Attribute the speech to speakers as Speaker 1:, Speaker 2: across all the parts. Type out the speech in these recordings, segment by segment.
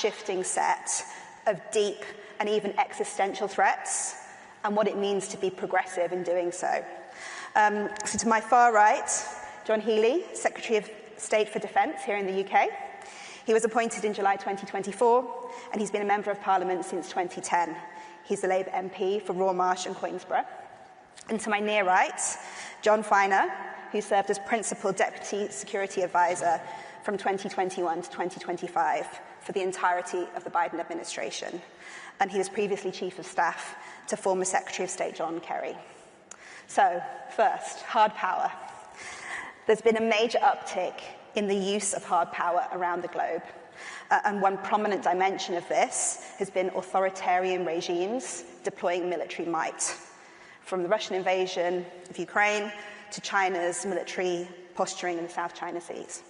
Speaker 1: shifting set of deep and even existential threats, and what it means to be progressive in doing so. So to my far right, John Healey, Secretary of State for Defence here in the UK. He was appointed in July 2024, and he's been a Member of Parliament since 2010. He's the Labour MP for Rawmarsh and Queensborough. And to my near right, John Feiner, who served as Principal Deputy Security Advisor from 2021 to 2025 for the entirety of the Biden administration. And he was previously Chief of Staff to former Secretary of State John Kerry. So, first, hard power. There's been a major uptick in the use of hard power around the globe. And one prominent dimension of this has been authoritarian regimes deploying military might, from the Russian invasion of Ukraine to China's military posturing in the South China Seas.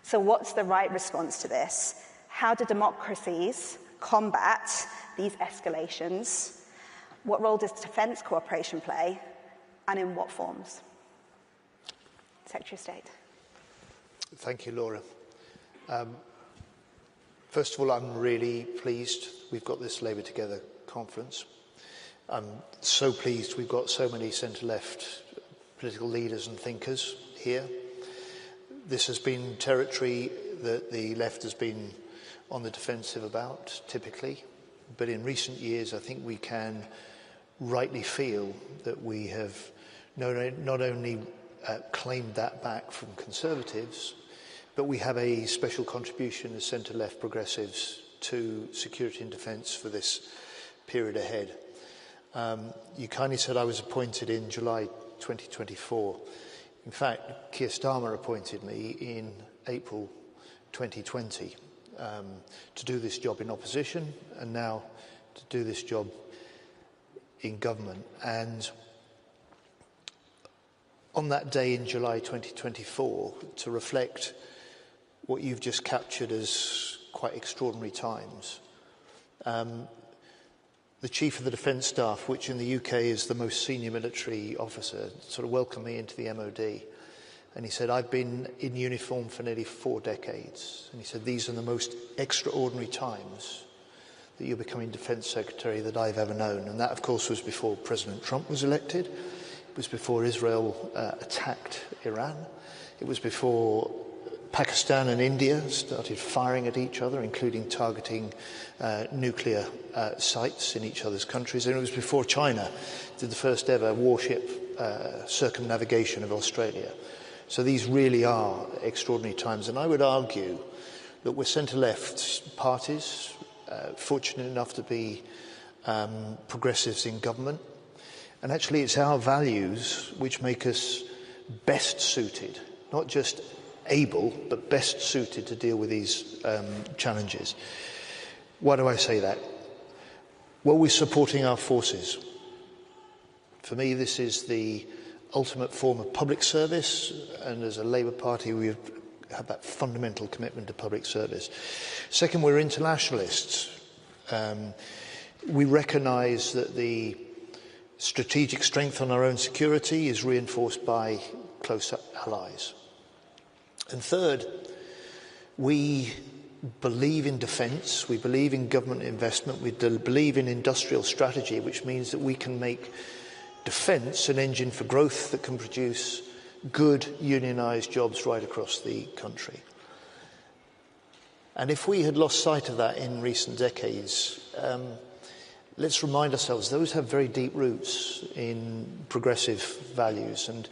Speaker 1: So what's the right response to this? How do democracies combat these escalations? What role does defence cooperation play, and in what forms? Secretary of State.
Speaker 2: Thank you, Laura. First of all, I'm really pleased we've got this Labour Together conference. I'm so pleased we've got so many centre-left political leaders and thinkers here. This has been territory that the left has been on the defensive about, typically. But in recent years, I think we can rightly feel that we have not only claimed that back from Conservatives, but we have a special contribution as centre-left progressives to security and defence for this period ahead. You kindly said I was appointed in July 2024. In fact, Keir Starmer appointed me in April 2020 to do this job in opposition and now to do this job in government. And on that day in July 2024, to reflect what you've just captured as quite extraordinary times, the Chief of the Defence Staff, which in the UK is the most senior military officer, sort of welcomed me into the MOD. And he said, I've been in uniform for nearly 4 decades. And he said, these are the most extraordinary times that you're becoming Defence Secretary that I've ever known. And that, of course, was before President Trump was elected. It was before Israel attacked Iran. It was before Pakistan and India started firing at each other, including targeting nuclear sites in each other's countries. And it was before China did the first ever warship circumnavigation of Australia. So these really are extraordinary times. And I would argue that we're centre-left parties, fortunate enough to be progressives in government. And actually it's our values which make us best suited, not just able, but best suited to deal with these challenges. Why do I say that? Well, we're supporting our forces. For me, this is the ultimate form of public service, and as a Labour Party, we have that fundamental commitment to public service. Second, we're internationalists. We recognise that the strategic strength on our own security is reinforced by close allies. And third, we believe in defence, we believe in government investment, we believe in industrial strategy, which means that we can make defence an engine for growth that can produce good unionised jobs right across the country. And if we had lost sight of that in recent decades, let's remind ourselves those have very deep roots in progressive values. And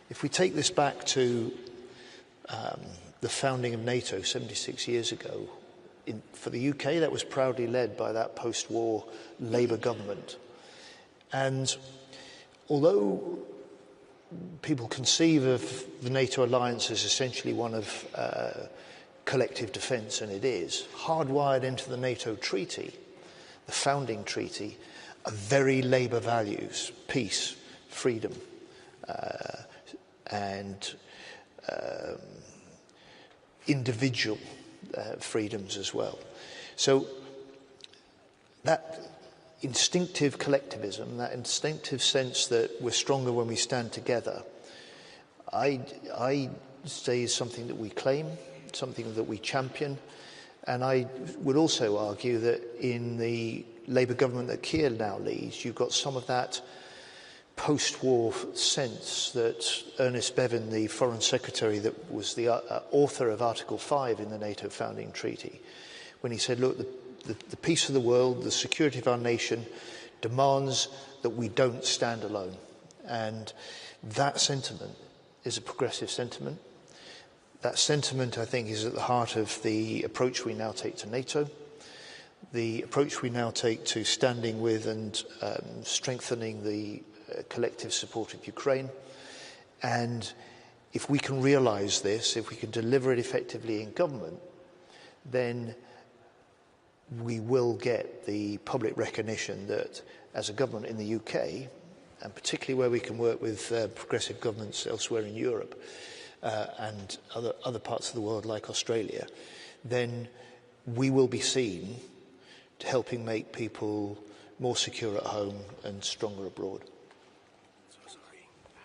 Speaker 2: if we take this back to the founding of NATO 76 years ago, for the UK, that was proudly led by that post-war Labour government. And although people conceive of the NATO alliance as essentially one of collective defence, and it is, hardwired into the NATO treaty, the founding treaty, are very Labour values: peace, freedom, and individual freedoms as well. So that instinctive collectivism, that instinctive sense that we're stronger when we stand together, I say is something that we claim, something that we champion, And I would also argue that in the Labour government that Keir now leads, you've got some of that post-war sense that Ernest Bevin, the Foreign Secretary that was the author of Article 5 in the NATO founding treaty, when he said, look, the peace of the world, the security of our nation demands that we don't stand alone. And that sentiment is a progressive sentiment. That sentiment, I think, is at the heart of the approach we now take to NATO, the approach we now take to standing with and strengthening the collective support of Ukraine. And if we can realise this, if we can deliver it effectively in government, then we will get the public recognition that as a government in the UK, and particularly where we can work with progressive governments elsewhere in Europe and other parts of the world like Australia, then we will be seen to helping make people more secure at home and stronger abroad.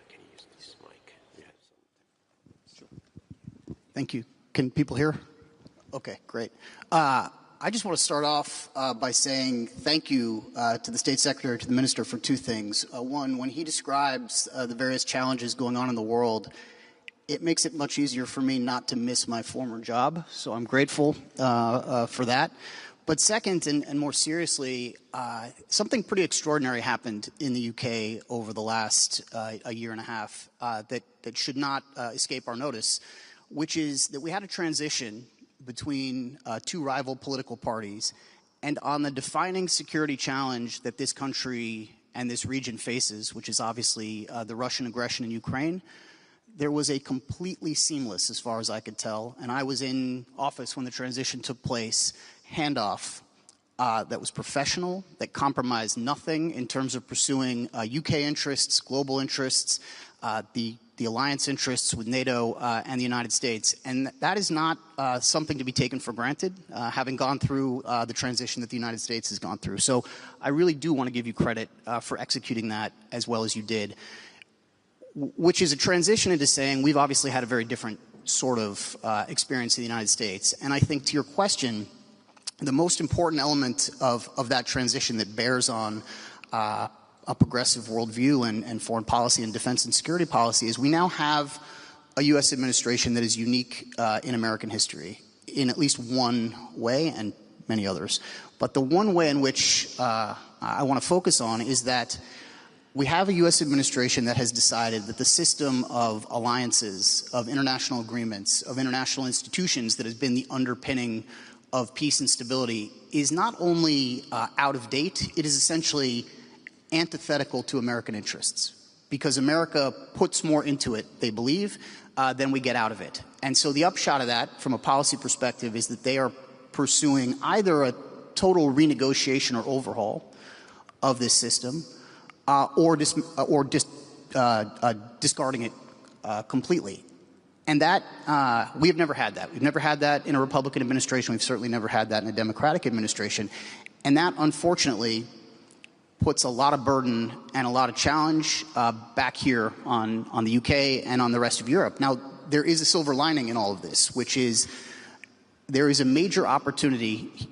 Speaker 3: Can you use this mic?
Speaker 4: Sure. Thank you. Can people hear? Okay, great. I just want to start off by saying thank you to the State Secretary, to the Minister for two things. One, when he describes the various challenges going on in the world, it makes it much easier for me not to miss my former job, so I'm grateful for that. But second, and more seriously, something pretty extraordinary happened in the UK over the last a year and a half that should not escape our notice, which is that we had a transition between two rival political parties, and on the defining security challenge that this country and this region faces, which is obviously the Russian aggression in Ukraine, there was a completely seamless, as far as I could tell, and I was in office when the transition took place, handoff that was professional, that compromised nothing in terms of pursuing UK interests, global interests, the alliance interests with NATO and the United States. And that is not something to be taken for granted, having gone through the transition that the United States has gone through. So I really do want to give you credit for executing that as well as you did, which is a transition into saying we've obviously had a very different sort of experience in the United States. And I think to your question, the most important element of that transition that bears on a progressive worldview and foreign policy and defense and security policy is we now have a U.S. administration that is unique in American history in at least one way and many others. But the one way in which I want to focus on is that we have a U.S. administration that has decided that the system of alliances, of international agreements, of international institutions that has been the underpinning of peace and stability is not only out of date, it is essentially antithetical to American interests, because America puts more into it, they believe, than we get out of it. And so the upshot of that, from a policy perspective, is that they are pursuing either a total renegotiation or overhaul of this system, or discarding it completely. And that, we have never had that. We've never had that in a Republican administration. We've certainly never had that in a Democratic administration. And that, unfortunately, puts a lot of burden and a lot of challenge back here on the UK and on the rest of Europe. Now, there is a silver lining in all of this, which is there is a major opportunity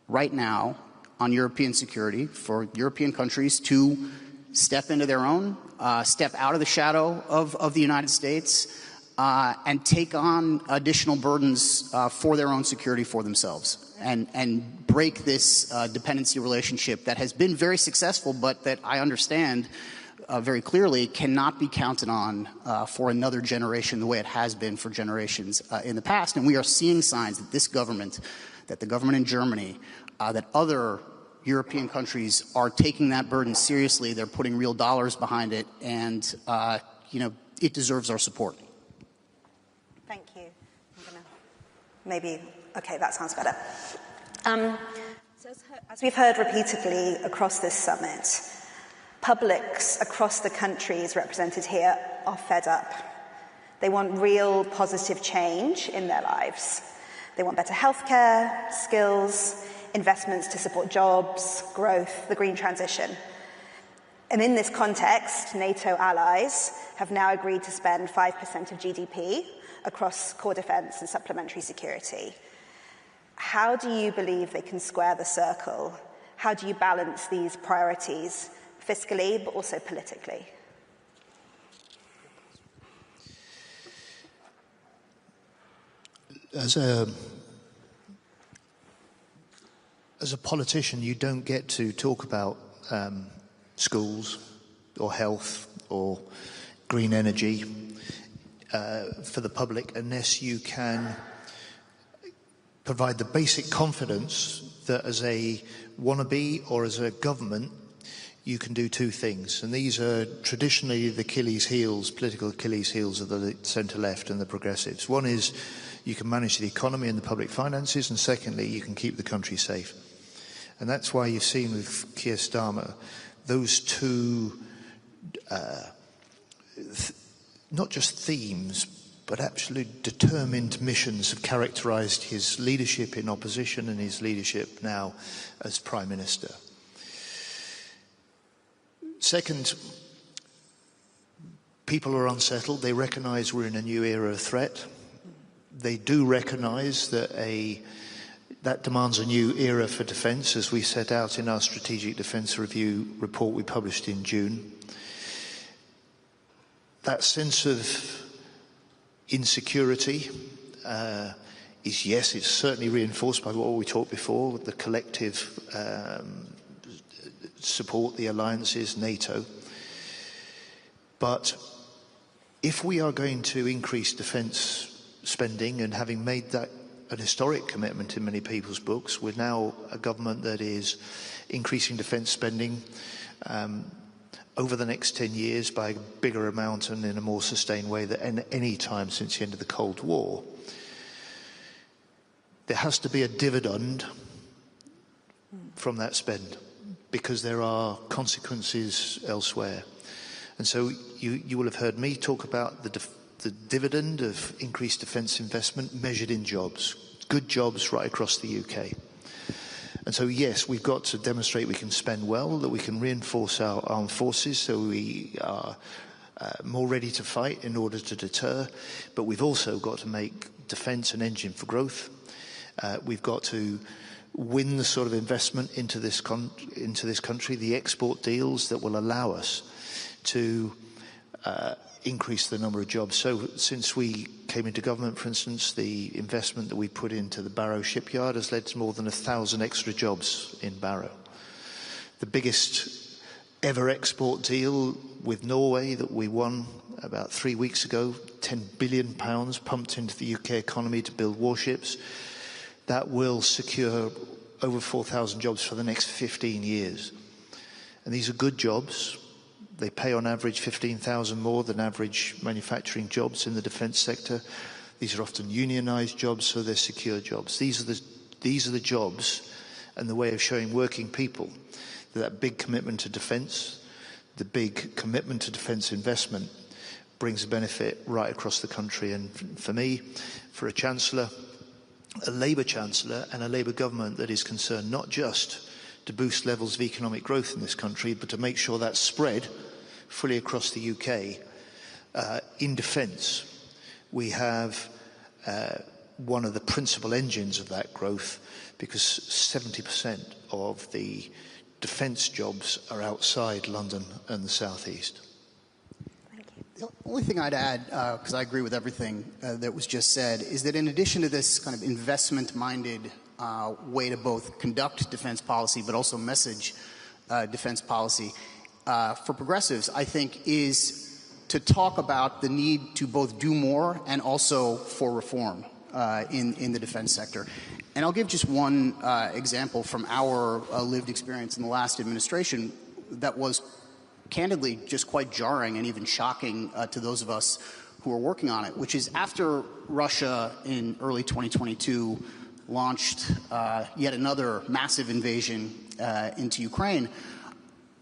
Speaker 4: right now on European security for European countries to step into their own, step out of the shadow of the United States, and take on additional burdens for their own security for themselves. And break this dependency relationship that has been very successful, but that I understand very clearly cannot be counted on for another generation the way it has been for generations in the past. And we are seeing signs that this government, that the government in Germany, that other European countries are taking that burden seriously. They're putting real dollars behind it, and it deserves our support.
Speaker 1: Thank you. I'm gonna maybe. Okay, that sounds better. So as we've heard repeatedly across this summit, publics across the countries represented here are fed up. They want real positive change in their lives. They want better healthcare, skills, investments to support jobs, growth, the green transition. And in this context, NATO allies have now agreed to spend 5% of GDP across core defence and supplementary security. How do you believe they can square the circle? How do you balance these priorities fiscally, but also politically?
Speaker 2: As a politician, you don't get to talk about schools or health or green energy for the public unless you can provide the basic confidence that as a wannabe or as a government, you can do two things. And these are traditionally the Achilles heels, political Achilles heels of the centre-left and the progressives. One is you can manage the economy and the public finances, and secondly, you can keep the country safe. And that's why you've seen with Keir Starmer, those two, not just themes, but absolute determined missions have characterised his leadership in opposition and his leadership now as Prime Minister. Second, people are unsettled. They recognise we're in a new era of threat. They do recognise that that demands a new era for defence, as we set out in our Strategic Defence Review report we published in June. That sense of insecurity is, yes, it's certainly reinforced by what we talked before, the collective support, the alliances, NATO. But if we are going to increase defence spending, and having made that an historic commitment in many people's books, we're now a government that is increasing defence spending over the next 10 years by a bigger amount and in a more sustained way than any time since the end of the Cold War. There has to be a dividend from that spend, because there are consequences elsewhere. And so you will have heard me talk about the dividend of increased defence investment measured in jobs, good jobs right across the UK. And so, yes, we've got to demonstrate we can spend well, that we can reinforce our armed forces so we are more ready to fight in order to deter. But we've also got to make defence an engine for growth. We've got to win the sort of investment into this country, the export deals that will allow us to increase the number of jobs. So since we came into government, for instance, the investment that we put into the Barrow shipyard has led to more than 1,000 extra jobs in Barrow. The biggest ever export deal with Norway that we won about 3 weeks ago, £10 billion pumped into the UK economy to build warships. That will secure over 4,000 jobs for the next 15 years. And these are good jobs. They pay on average 15,000 more than average manufacturing jobs in the defence sector. These are often unionised jobs, so they're secure jobs. These are the jobs and the way of showing working people that big commitment to defence, the big commitment to defence investment brings a benefit right across the country. And for me, for a Chancellor, a Labour Chancellor and a Labour government that is concerned not just to boost levels of economic growth in this country, but to make sure that's spread fully across the UK. In defence, we have one of the principal engines of that growth, because 70% of the defence jobs are outside London and the South East.
Speaker 4: The only thing I'd add, because I agree with everything that was just said, is that in addition to this kind of investment-minded way to both conduct defense policy but also message defense policy, for progressives, I think, is to talk about the need to both do more and also for reform in the defense sector. And I'll give just one example from our lived experience in the last administration that was candidly just quite jarring and even shocking to those of us who are working on it, which is after Russia in early 2022 launched yet another massive invasion into Ukraine,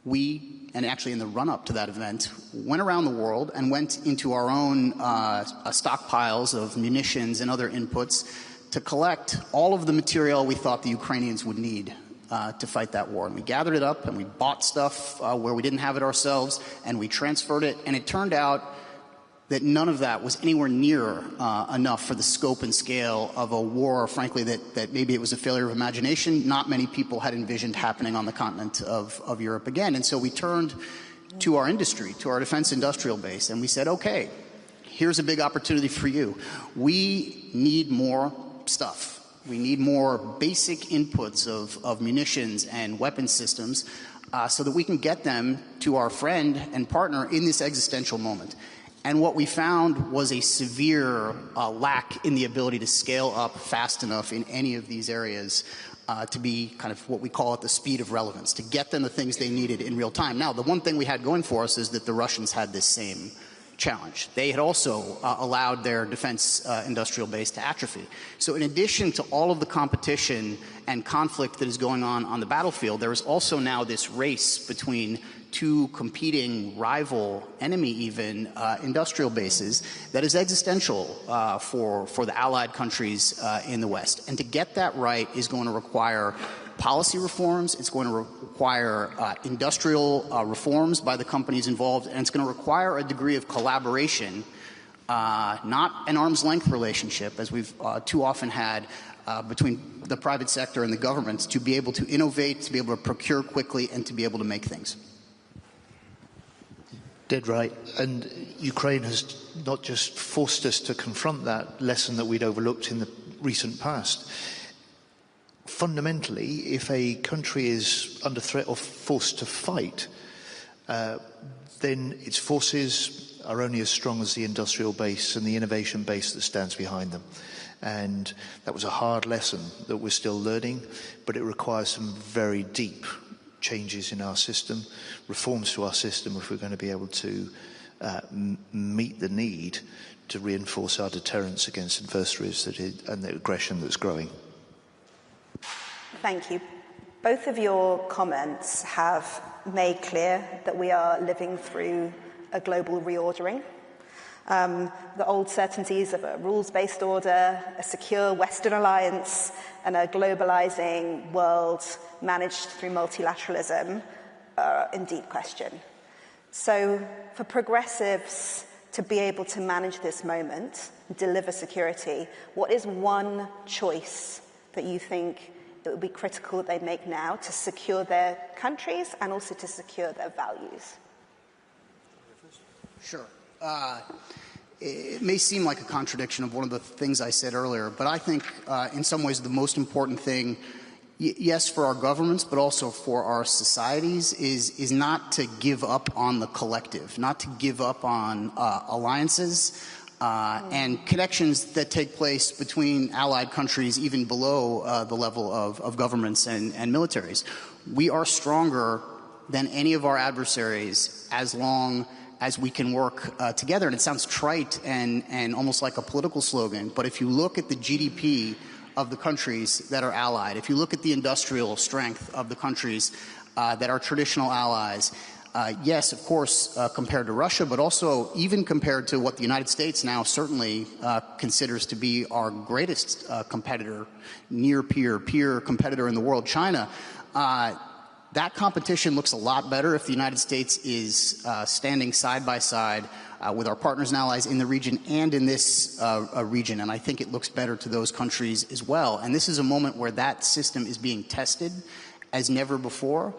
Speaker 4: we, and actually in the run-up to that event, went around the world and went into our own stockpiles of munitions and other inputs to collect all of the material we thought the Ukrainians would need to fight that war. And we gathered it up and we bought stuff where we didn't have it ourselves, and we transferred it, and it turned out that none of that was anywhere near enough for the scope and scale of a war, frankly, that maybe it was a failure of imagination. Not many people had envisioned happening on the continent of Europe again. And so we turned to our industry, to our defense industrial base, and we said, okay, here's a big opportunity for you. We need more stuff. We need more basic inputs of munitions and weapon systems so that we can get them to our friend and partner in this existential moment. And what we found was a severe lack in the ability to scale up fast enough in any of these areas to be kind of what we call at the speed of relevance, to get them the things they needed in real time. Now, the one thing we had going for us is that the Russians had this same challenge. They had also allowed their defense industrial base to atrophy. So in addition to all of the competition and conflict that is going on the battlefield, there is also now this race between two competing rival, enemy even, industrial bases that is existential for the allied countries in the West. And to get that right is going to require policy reforms, it's going to require industrial reforms by the companies involved, and it's going to require a degree of collaboration, not an arm's length relationship, as we've too often had between the private sector and the governments, to be able to innovate, to be able to procure quickly, and to be able to make things.
Speaker 2: Dead right. And Ukraine has not just forced us to confront that lesson that we'd overlooked in the recent past. Fundamentally, if a country is under threat or forced to fight, then its forces are only as strong as the industrial base and the innovation base that stands behind them. And that was a hard lesson that we're still learning, but it requires some very deep changes in our system, reforms to our system, if we're going to be able to meet the need to reinforce our deterrence against adversaries and the aggression that's growing.
Speaker 1: Thank you. Both of your comments have made clear that we are living through a global reordering. The old certainties of a rules-based order, a secure Western alliance, and a globalizing world managed through multilateralism are in deep question. So for progressives to be able to manage this moment, deliver security, what is one choice that you think it would be critical that they make now to secure their countries and also to secure their values?
Speaker 4: Sure. It may seem like a contradiction of one of the things I said earlier, but I think in some ways the most important thing, yes, for our governments, but also for our societies, is not to give up on the collective, not to give up on alliances and connections that take place between allied countries even below the level of governments and militaries. We are stronger than any of our adversaries as long as we can work together. And it sounds trite and almost like a political slogan, but if you look at the GDP of the countries that are allied, if you look at the industrial strength of the countries that are traditional allies, yes, of course, compared to Russia, but also even compared to what the United States now certainly considers to be our greatest competitor, near peer competitor in the world, China, that competition looks a lot better if the United States is standing side by side with our partners and allies in the region and in this region. And I think it looks better to those countries as well. And this is a moment where that system is being tested as never before.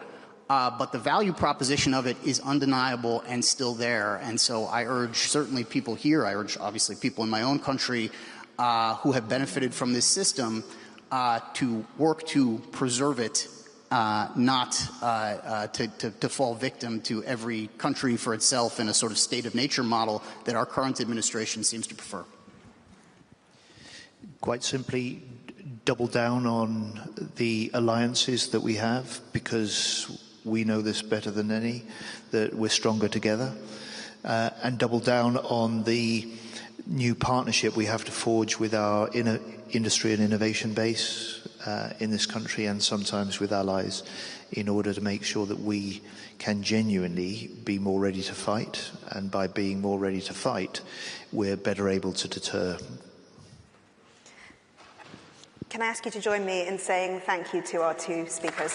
Speaker 4: But the value proposition of it is undeniable and still there. And so I urge certainly people here, I urge obviously people in my own country who have benefited from this system to work to preserve it, not to fall victim to every country for itself in a sort of state of nature model that our current administration seems to prefer.
Speaker 2: Quite simply, double down on the alliances that we have, because we know this better than any, that we're stronger together, and double down on the new partnership we have to forge with our industry and innovation base in this country, and sometimes with allies, in order to make sure that we can genuinely be more ready to fight. And by being more ready to fight, we're better able to deter.
Speaker 1: Can I ask you to join me in saying thank you to our two speakers?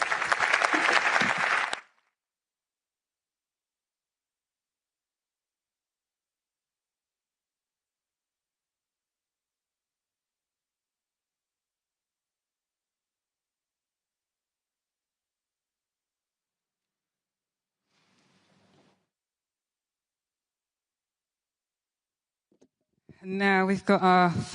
Speaker 3: And now we've got our first